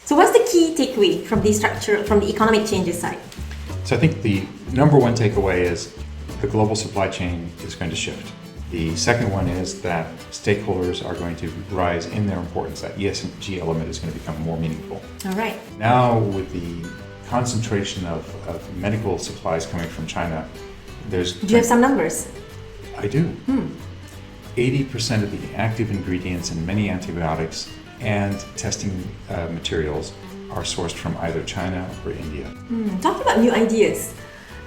So what's the key takeaway from the economic changes side? So I think the number one takeaway is the global supply chain is going to shift. The second one is that stakeholders are going to rise in their importance. That ESG element is going to become more meaningful. All right. Now, with the concentration of medical supplies coming from China, Do you have some numbers? I do. 80% of the active ingredients in many antibiotics and testing materials are sourced from either China or India. Talking about new ideas,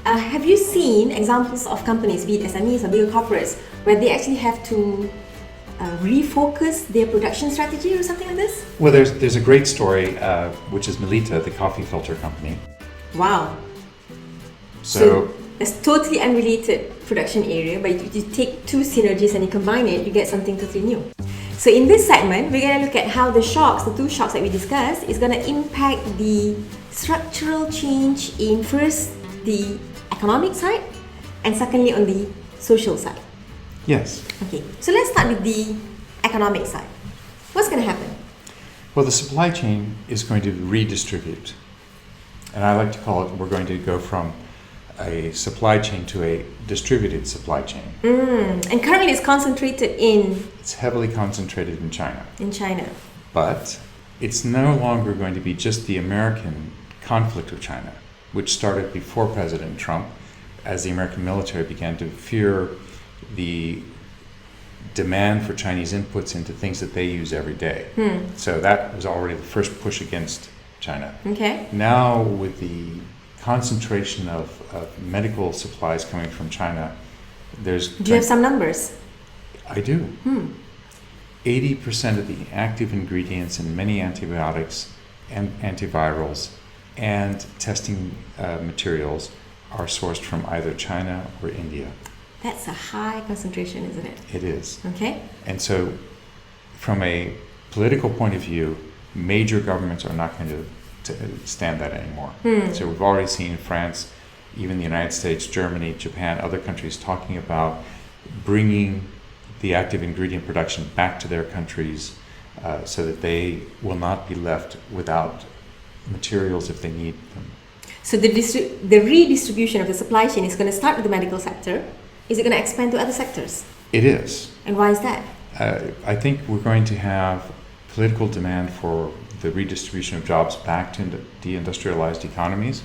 have you seen examples of companies, be it SMEs or bigger corporates, where they actually have to refocus their production strategy or something like this? Well, there's a great story, which is Melitta, the coffee filter company. Wow. So it's totally unrelated production area, but you take two synergies and you combine it, you get something totally new. So in this segment, we're going to look at how the two shocks that we discussed, is going to impact the structural change in first the economic side and secondly on the social side. Yes. Okay, so let's start with the economic side. What's going to happen? Well, the supply chain is going to redistribute. And I like to call it, we're going to go from a supply chain to a distributed supply chain. And currently it's concentrated It's heavily concentrated in China. in China. But it's no longer going to be just the American conflict with China, which started before President Trump, as the American military began to fear the demand for Chinese inputs into things that they use every day. So that was already the first push against China. Okay. Now, with the concentration of medical supplies coming from China, Do you have some numbers? I do. 80% of the active ingredients in many antibiotics and antivirals and testing materials are sourced from either China or India. That's a high concentration, isn't it? It is. Okay. And so, from a political point of view, major governments are not going to stand that anymore. So we've already seen France, even the United States, Germany, Japan, other countries talking about bringing the active ingredient production back to their countries so that they will not be left without materials if they need them. So the redistribution of the supply chain is going to start with the medical sector. Is it going to expand to other sectors? It is. And why is that? I think we're going to have political demand for the redistribution of jobs back to deindustrialized economies,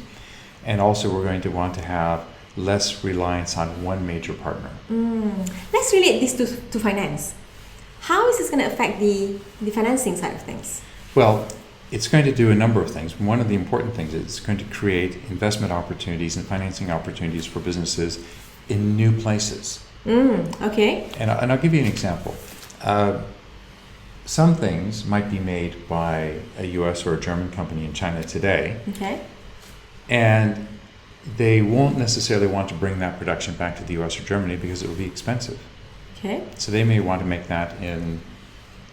and also we're going to want to have less reliance on one major partner. Let's relate this to finance. How is this going to affect the financing side of things? Well, it's going to do a number of things. One of the important things is it's going to create investment opportunities and financing opportunities for businesses in new places. Okay. And I'll give you an example. Some things might be made by a US or a German company in China today, Okay. and they won't necessarily want to bring that production back to the US or Germany because it will be expensive. Okay. So they may want to make that in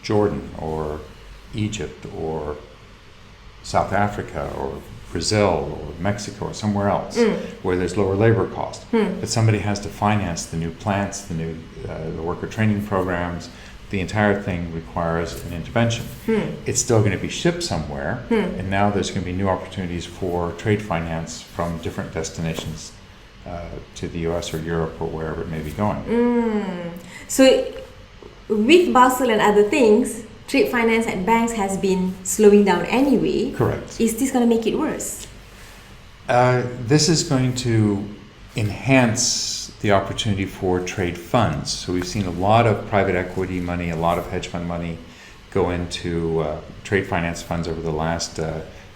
Jordan or Egypt or South Africa or Brazil or Mexico or somewhere else where there's lower labor cost. But somebody has to finance the new plants, the worker training programs. The entire thing requires an intervention. It's still going to be shipped somewhere, and now there's going to be new opportunities for trade finance from different destinations to the US or Europe or wherever it may be going. So with Basel and other things, trade finance at banks has been slowing down anyway. Correct. Is this going to make it worse? This is going to enhance the opportunity for trade funds. So we've seen a lot of private equity money, a lot of hedge fund money go into trade finance funds over the last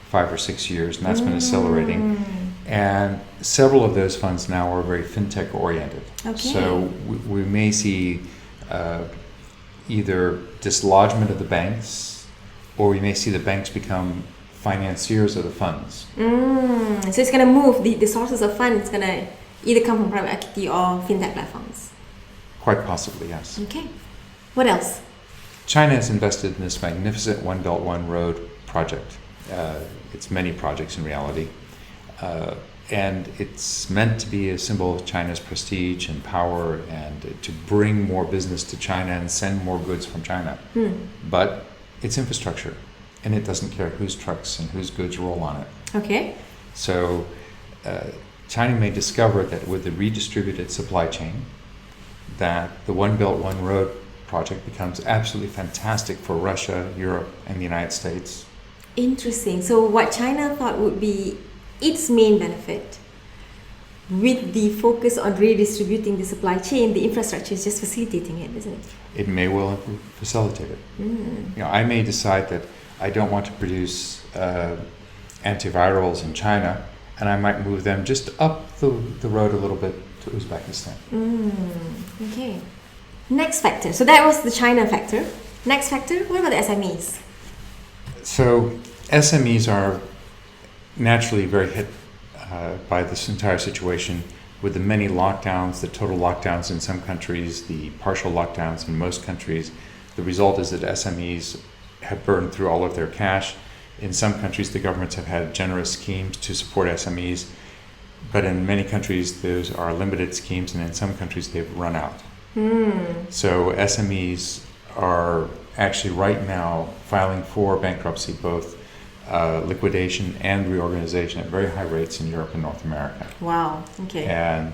5 or 6 years, and that's been accelerating. And several of those funds now are very fintech oriented. Okay. So we may see either dislodgement of the banks, or we may see the banks become financiers of the funds. So it's going to move the sources of funds. It's going to either come from private equity or fintech platforms. Quite possibly, yes. Okay. What else? China has invested in this magnificent One Belt, One Road project. It's many projects in reality. And it's meant to be a symbol of China's prestige and power and to bring more business to China and send more goods from China. But it's infrastructure. and it doesn't care whose trucks and whose goods roll on it. Okay. So China may discover that with the redistributed supply chain, that the One Belt, One Road project becomes absolutely fantastic for Russia, Europe, and the United States. Interesting. So what China thought would be its main benefit, with the focus on redistributing the supply chain, the infrastructure is just facilitating it, isn't it? It may well facilitate it. I may decide that I don't want to produce antivirals in China, and I might move them just up the road a little bit to Uzbekistan. Okay. Next factor. So that was the China factor. Next factor, what about the SMEs? So SMEs are naturally very hit by this entire situation with the many lockdowns, the total lockdowns in some countries, the partial lockdowns in most countries. The result is that SMEs have burned through all of their cash. In some countries, the governments have had generous schemes to support SMEs, but in many countries, those are limited schemes, and in some countries, they've run out. So SMEs are actually right now filing for bankruptcy, both liquidation and reorganization at very high rates in Europe and North America. Wow. Okay. And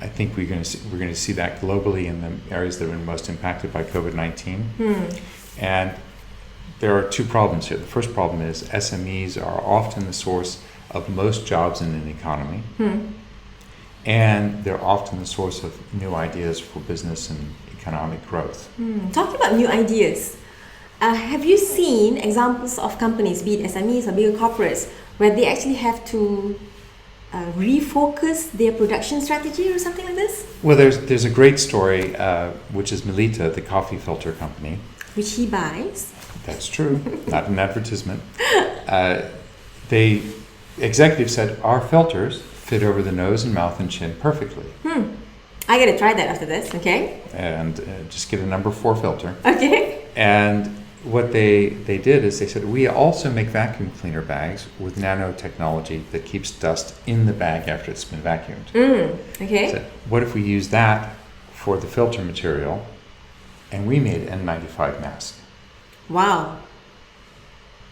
I think we're going to see that globally in the areas that have been most impacted by COVID-19. And there are two problems here. The first problem is SMEs are often the source of most jobs in an economy. And they're often the source of new ideas for business and economic growth. Talking about new ideas, have you seen examples of companies, be it SMEs or bigger corporates, where they actually have to refocus their production strategy or something like this? Well, there's a great story, which is Melitta, the coffee filter company. Which he buys. That's true, not an advertisement. Executives said, our filters fit over the nose and mouth and chin perfectly. I gotta try that after this, okay? And just get a number 4 filter. Okay. And what they did is they said, we also make vacuum cleaner bags with nanotechnology that keeps dust in the bag after it's been vacuumed. Okay. So what if we use that for the filter material, and we made N95 masks? Wow.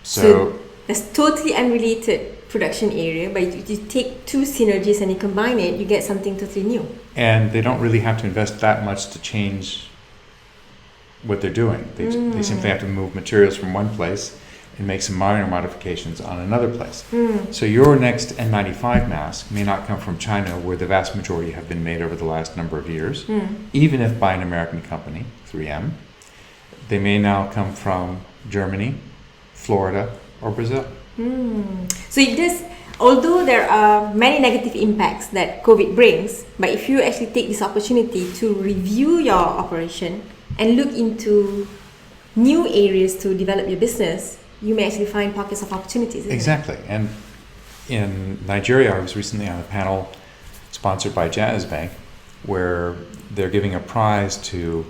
So that's totally unrelated production area, but you take two synergies and you combine it, you get something totally new. And they don't really have to invest that much to change what they're doing. They simply have to move materials from one place and make some minor modifications on another place. So your next N95 mask may not come from China, where the vast majority have been made over the last number of years, even if by an American company, 3M. They may now come from Germany, Florida, or Brazil. So it does, although there are many negative impacts that COVID brings, but if you actually take this opportunity to review your operation and look into new areas to develop your business, you may actually find pockets of opportunities. Exactly. And in Nigeria, I was recently on a panel sponsored by Jazz Bank, where they're giving a prize to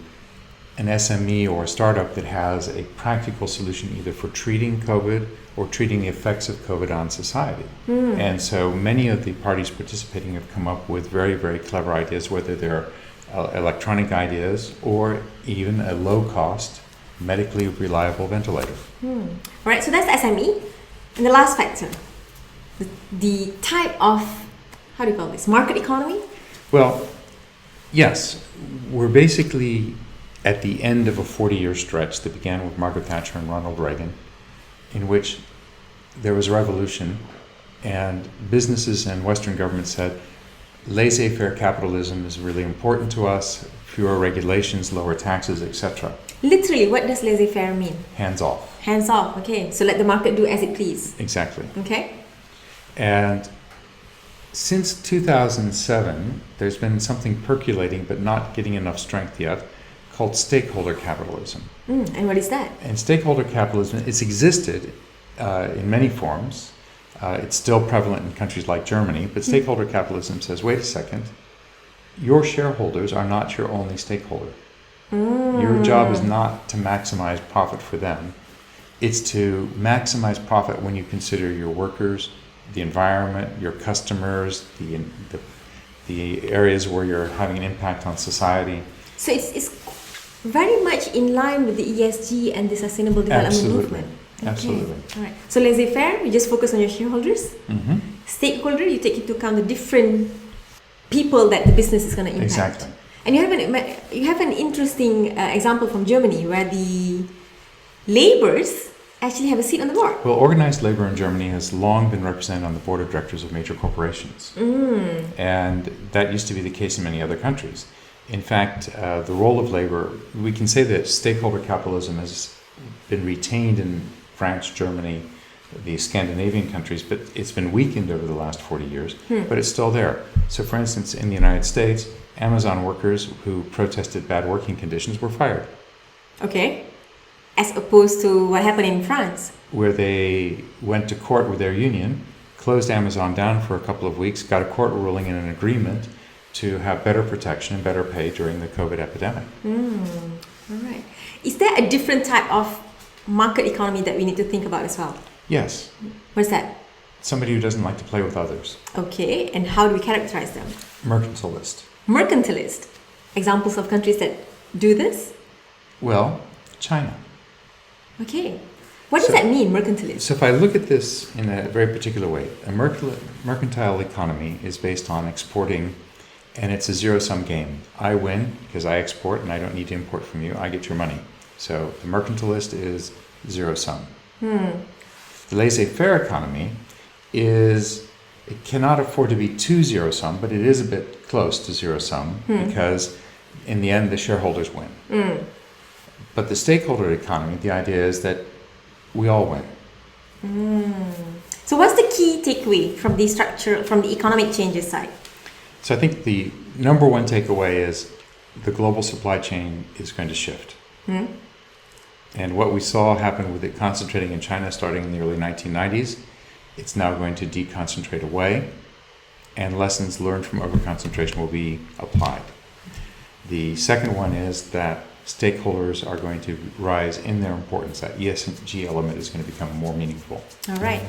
an SME or a startup that has a practical solution either for treating COVID or treating the effects of COVID on society. And so many of the parties participating have come up with very, very clever ideas, whether they're electronic ideas or even a low-cost, medically reliable ventilator. All right, so that's SME. And the last factor, the type of, how do you call this, market economy? Well, yes, we're basically at the end of a 40-year stretch that began with Margaret Thatcher and Ronald Reagan, in which there was a revolution and businesses and Western governments said, laissez-faire capitalism is really important to us, fewer regulations, lower taxes, etc. Literally, what does laissez-faire mean? Hands off. Hands off, okay. So let the market do as it please. Exactly. Okay. And since 2007, there's been something percolating but not getting enough strength yet, called stakeholder capitalism. And what is that? And stakeholder capitalism, it's existed in many forms. It's still prevalent in countries like Germany, but stakeholder capitalism says, wait a second, your shareholders are not your only stakeholder. Your job is not to maximize profit for them. It's to maximize profit when you consider your workers, the environment, your customers, the areas where you're having an impact on society. So it's very much in line with the ESG and the Sustainable Development Movement. Absolutely. All right. So laissez-faire, you just focus on your shareholders. Hmm. Stakeholder, you take into account the different people that the business is going to impact. Exactly. And you have an interesting example from Germany where the laborers actually have a seat on the board. Well, organized labor in Germany has long been represented on the board of directors of major corporations. And that used to be the case in many other countries. In fact, the role of labor, we can say that stakeholder capitalism has been retained in France, Germany, the Scandinavian countries, but it's been weakened over the last 40 years, but it's still there. So for instance, in the United States, Amazon workers who protested bad working conditions were fired. Okay. As opposed to what happened in France. Where they went to court with their union, closed Amazon down for a couple of weeks, got a court ruling and an agreement to have better protection and better pay during the COVID epidemic. All right. Is there a different type of market economy that we need to think about as well? Yes. What's that? Somebody who doesn't like to play with others. Okay. And how do we characterize them? Mercantilist. Mercantilist. Examples of countries that do this? Well, China. Okay. What does that mean, mercantilist? So if I look at this in a very particular way, a mercantile economy is based on exporting, and it's a zero-sum game. I win because I export and I don't need to import from you. I get your money. So the mercantilist is zero-sum. The laissez-faire economy it cannot afford to be too zero-sum, but it is a bit close to zero-sum because in the end the shareholders win. But the stakeholder economy, the idea is that we all win. So what's the key takeaway from the structure, from the economic changes side? So I think the number one takeaway is the global supply chain is going to shift. And what we saw happen with it concentrating in China starting in the early 1990s, it's now going to deconcentrate away, and lessons learned from overconcentration will be applied. The second one is that stakeholders are going to rise in their importance. That ESG element is going to become more meaningful. All right.